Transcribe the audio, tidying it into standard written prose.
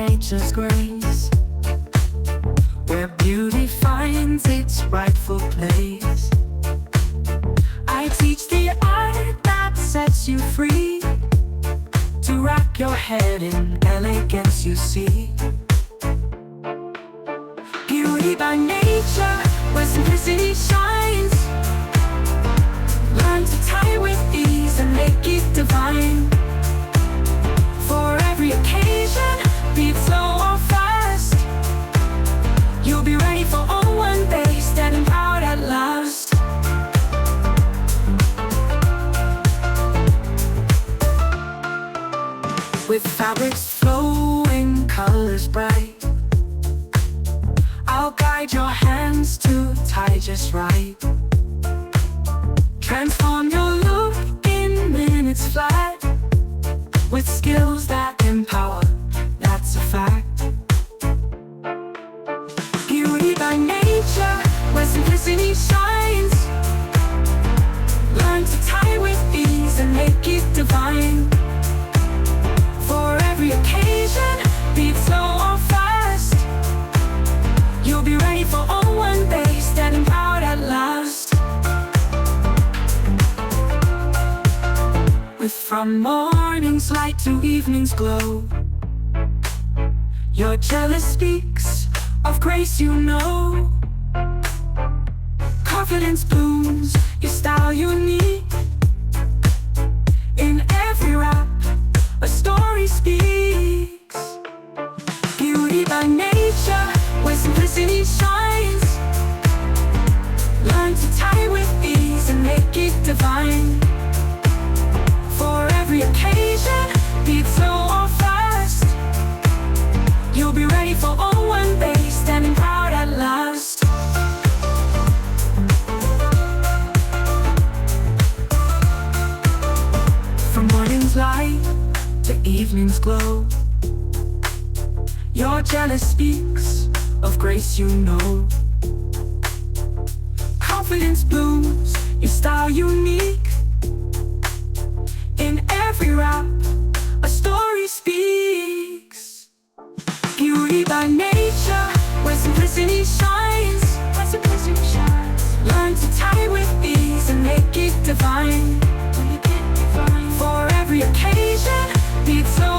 nature's grace, where beauty finds its rightful place. I teach the art that sets you free, to rock your head in elegance you see. Beauty by nature, where simplicity shines. Learn to tie with ease and make it divine. For every occasion, be it slow or fast, you'll be ready for all one day, standing proud at last. With fabrics flowing, colors bright, I'll guide your hands to tie just right. Transform your look in minutes flat, with skills that empower, that's a fact. Beauty by nature, where simplicity shines. Learn to tie with ease and make it divine. For every occasion, be it slow or fast, you'll be ready for all one day, standing proud at last. From morning's light to evening's glow, your jealous speaks of grace you know. Confidence blooms, your style unique. In every rap, a story speaks. Beauty by nature, where simplicity shines. Learn to tie with ease and make it divine. For every occasion, be it slow or fast, you'll be ready for all one day, standing proud at last. From morning's light to evening's glow, your jealous speaks of grace you know. Confidence blooms, your style unique. In every rap, a story speaks. Beauty by nature, where simplicity shines. Learn to tie with ease and make it divine. For every occasion, be it slow